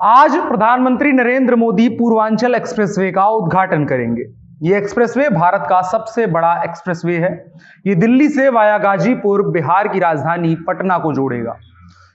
आज प्रधानमंत्री नरेंद्र मोदी पूर्वांचल एक्सप्रेसवे का उद्घाटन करेंगे। ये एक्सप्रेसवे भारत का सबसे बड़ा एक्सप्रेसवे है। ये दिल्ली से वाया गाजीपुर बिहार की राजधानी पटना को जोड़ेगा।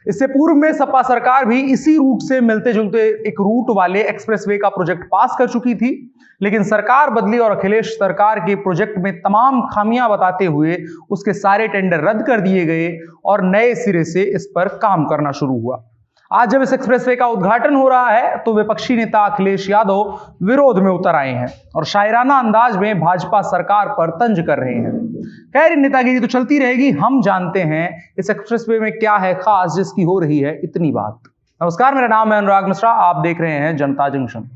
इससे पूर्व में सपा सरकार भी इसी रूट से मिलते जुलते एक रूट वाले एक्सप्रेसवे का प्रोजेक्ट पास कर चुकी थी, लेकिन सरकार बदली और अखिलेश सरकार के प्रोजेक्ट में तमाम खामियां बताते हुए उसके सारे टेंडर रद्द कर दिए गए और नए सिरे से इस पर काम करना शुरू हुआ। आज जब इस एक्सप्रेसवे का उद्घाटन हो रहा है तो विपक्षी नेता अखिलेश यादव विरोध में उतर आए हैं और शायराना अंदाज में भाजपा सरकार पर तंज कर रहे हैं। खैर, नेतागिरी तो चलती रहेगी। हम जानते हैं इस एक्सप्रेसवे में क्या है खास जिसकी हो रही है इतनी बात। नमस्कार, मेरा नाम है अनुराग मिश्रा, आप देख रहे हैं जनता जंक्शन।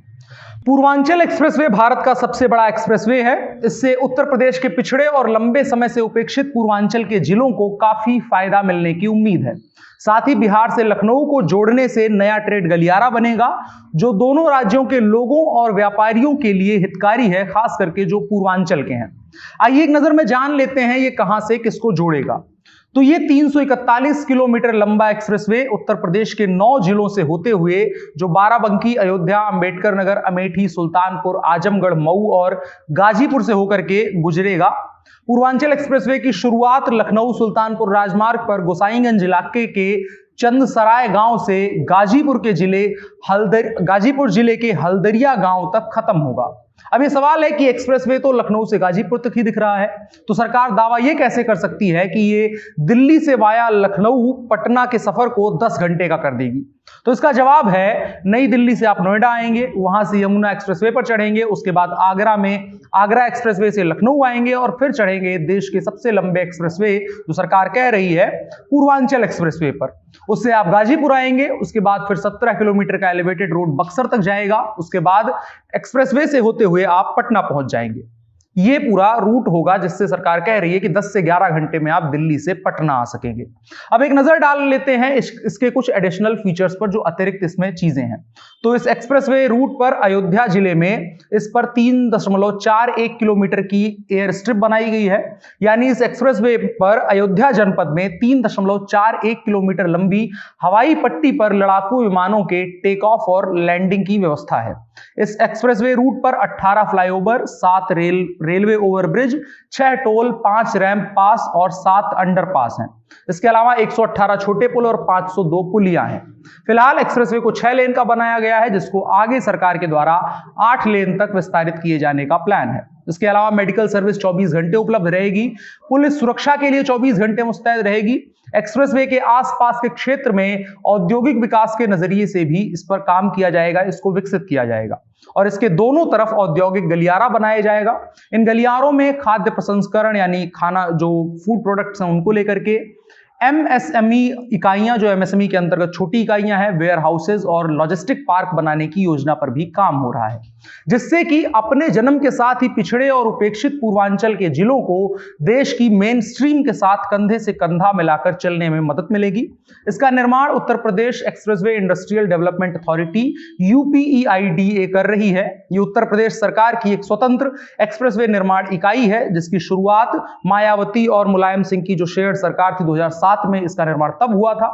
पूर्वांचल एक्सप्रेसवे भारत का सबसे बड़ा एक्सप्रेसवे है। इससे उत्तर प्रदेश के पिछड़े और लंबे समय से उपेक्षित पूर्वांचल के जिलों को काफी फायदा मिलने की उम्मीद है। साथ ही बिहार से लखनऊ को जोड़ने से नया ट्रेड गलियारा बनेगा, जो दोनों राज्यों के लोगों और व्यापारियों के लिए हितकारी है, खास करके जो पूर्वांचल के हैं। आइए एक नजर में जान लेते हैं ये कहां से किसको जोड़ेगा। तो ये 341 किलोमीटर लंबा एक्सप्रेसवे उत्तर प्रदेश के 9 जिलों से होते हुए जो बाराबंकी, अयोध्या, अंबेडकर नगर, अमेठी, सुल्तानपुर, आजमगढ़, मऊ और गाजीपुर से होकर के गुजरेगा। पूर्वांचल एक्सप्रेसवे की शुरुआत लखनऊ सुल्तानपुर राजमार्ग पर गोसाईगंज इलाके के चंदसराय गांव से गाजीपुर जिले के हल्दरिया गांव तक खत्म होगा। अब ये सवाल है कि एक्सप्रेसवे तो लखनऊ से गाजीपुर तक ही दिख रहा है, तो सरकार दावा ये कैसे कर सकती है कि ये दिल्ली से वाया लखनऊ पटना के सफर को 10 घंटे का कर देगी। तो इसका जवाब है, नई दिल्ली से आप नोएडा आएंगे, वहां से यमुना एक्सप्रेसवे पर चढ़ेंगे, उसके बाद आगरा एक्सप्रेसवे से लखनऊ आएंगे और फिर चढ़ेंगे देश के सबसे लंबे एक्सप्रेसवे जो सरकार कह रही है पूर्वांचल एक्सप्रेसवे पर। उससे आप गाजीपुर आएंगे, उसके बाद फिर 17 किलोमीटर का एलिवेटेड रोड बक्सर तक जाएगा, उसके बाद एक्सप्रेसवे से होते हुए आप पटना पहुंच जाएंगे। ये पूरा रूट होगा जिससे सरकार कह रही है कि 10 से 11 घंटे में आप दिल्ली से पटना आ सकेंगे। अब एक नजर डाल लेते हैं इसके कुछ एडिशनल फीचर्स पर जो अतिरिक्त इसमें चीजें हैं। तो इस एक्सप्रेसवे रूट पर अयोध्या जिले में इस पर 3.41 किलोमीटर की एयर स्ट्रिप बनाई गई है। यानी इस एक्सप्रेसवे पर अयोध्या जनपद में 3.41 किलोमीटर लंबी हवाई पट्टी पर लड़ाकू विमानों के टेक ऑफ और लैंडिंग की व्यवस्था है। इस एक्सप्रेसवे रूट पर 18 flyover, 7 railway overbridge, 6 toll, 5 ramp pass और 7 अंडरपास हैं। इसके अलावा 118 छोटे पुल और 502 पुलियां हैं। फिलहाल एक्सप्रेसवे को 6 लेन का बनाया गया है, जिसको आगे सरकार के द्वारा 8 लेन तक विस्तारित किए जाने का प्लान है। इसके अलावा मेडिकल सर्विस 24 घंटे उपलब्ध रहेगी। पुलिस सुरक्षा के लिए 24 घंटे मुस्तैद रहेगी। एक्सप्रेसवे के आसपास के क्षेत्र में औद्योगिक विकास के नजरिए से भी इस पर काम किया जाएगा, इसको विकसित किया जाएगा और इसके दोनों तरफ औद्योगिक गलियारा बनाया जाएगा। इन गलियारों में खाद्य प्रसंस्करण यानी खाना जो फूड प्रोडक्ट्स हैं उनको लेकर के, एमएसएमई इकाइयां जो एमएसएमई के अंतर्गत छोटी इकाइयां हैं, वेयर हाउसेज और लॉजिस्टिक पार्क बनाने की योजना पर भी काम हो रहा है, जिससे कि अपने जन्म के साथ ही पिछड़े और उपेक्षित पूर्वांचल के जिलों को देश की मेन स्ट्रीम के साथ कंधे से कंधा मिलाकर चलने में मदद मिलेगी। इसका निर्माण Uttar Pradesh expressway industrial development authority UPEIDA कर रही है। ये उत्तर प्रदेश सरकार की एक स्वतंत्र एक्सप्रेसवे निर्माण इकाई है, जिसकी शुरुआत मायावती और मुलायम सिंह की जो शेयर्ड सरकार थी 2007 में इसका निर्माण तब हुआ था।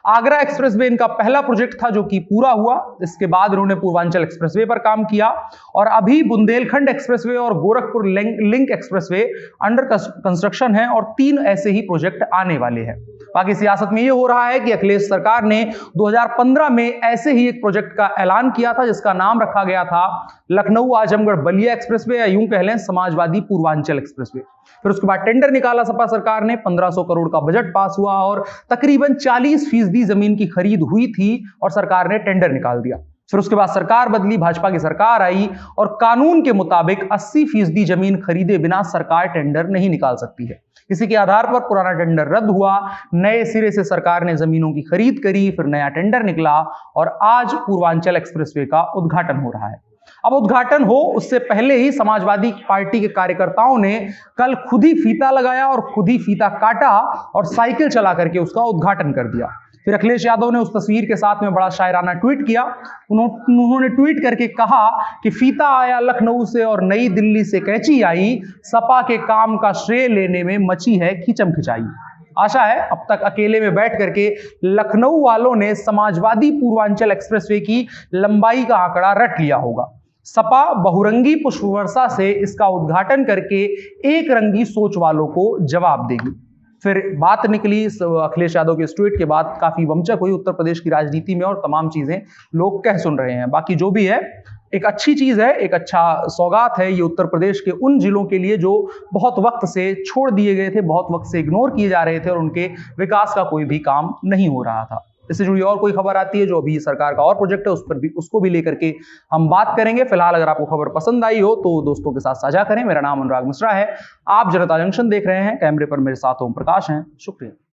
आगरा एक्सप्रेसवे इनका पहला प्रोजेक्ट था जो कि पूरा हुआ। इसके बाद इन्होंने पूर्वांचल एक्सप्रेसवे पर काम किया और अभी बुंदेलखंड एक्सप्रेसवे और Gorakhpur link expressway under construction है और 3 ऐसे ही प्रोजेक्ट आने वाले हैं। बाकी सियासत में यह हो रहा है कि अखिलेश सरकार ने 2015 में ऐसे ही एक प्रोजेक्ट का ऐलान किया था जिसका नाम रखा गया था लखनऊ आजमगढ़ बलिया एक्सप्रेसवे, या यूं कह लें समाजवादी पूर्वांचल एक्सप्रेसवे। फिर उसके बाद टेंडर निकाला सपा सरकार ने, 1500 करोड़ का बजट पास हुआ और तकरीबन 40% जमीन की खरीद हुई थी और सरकार ने टेंडर निकाल दिया। फिर उसके बाद सरकार बदली, भाजपा की सरकार आई और कानून के मुताबिक 80% जमीन खरीदे बिना सरकार टेंडर नहीं निकाल सकती है। इसी के आधार पर पुराना टेंडर रद्द हुआ, नए सिरे से सरकार ने जमीनों की खरीद करी, फिर नया टेंडर निकला और आज पूर्वांचल एक्सप्रेसवे का उद्घाटन हो रहा है। अब उद्घाटन हो उससे पहले ही समाजवादी पार्टी के कार्यकर्ताओं ने कल खुद ही फीता लगाया और खुद ही फीता काटा और साइकिल चला करके उसका उद्घाटन कर दिया। फिर अखिलेश यादव ने उस तस्वीर के साथ में बड़ा शायराना ट्वीट किया। उन्होंने ट्वीट करके कहा कि फीता आया लखनऊ से और नई दिल्ली से कैंची आई, सपा के काम का श्रेय लेने में मची है खिंचम खिंचाई। आशा है अब तक अकेले में बैठ करके लखनऊ वालों ने समाजवादी पूर्वांचल एक्सप्रेसवे की लंबाई का आंकड़ा रट लिया होगा। सपा बहुरंगी पुष्पवर्षा से इसका उद्घाटन करके एक रंगी सोच वालों को जवाब देगी। फिर बात निकली अखिलेश यादव के इस ट्वीट के बाद, काफी वमचक हुई उत्तर प्रदेश की राजनीति में और तमाम चीजें लोग कह सुन रहे हैं। बाकी जो भी है एक अच्छी चीज है, एक अच्छा सौगात है ये उत्तर प्रदेश के उन जिलों के लिए जो बहुत वक्त से छोड़ दिए गए थे, बहुत वक्त से इग्नोर किए जा रहे थे और उनके विकास का कोई भी काम नहीं हो रहा था। इससे जुड़ी और कोई खबर आती है जो अभी सरकार का और प्रोजेक्ट है उसको भी लेकर के हम बात करेंगे। फिलहाल अगर आपको खबर पसंद आई हो तो दोस्तों के साथ साझा करें। मेरा नाम अनुराग मिश्रा है, आप जनता जंक्शन देख रहे हैं, कैमरे पर मेरे साथ ओम प्रकाश हैं। शुक्रिया।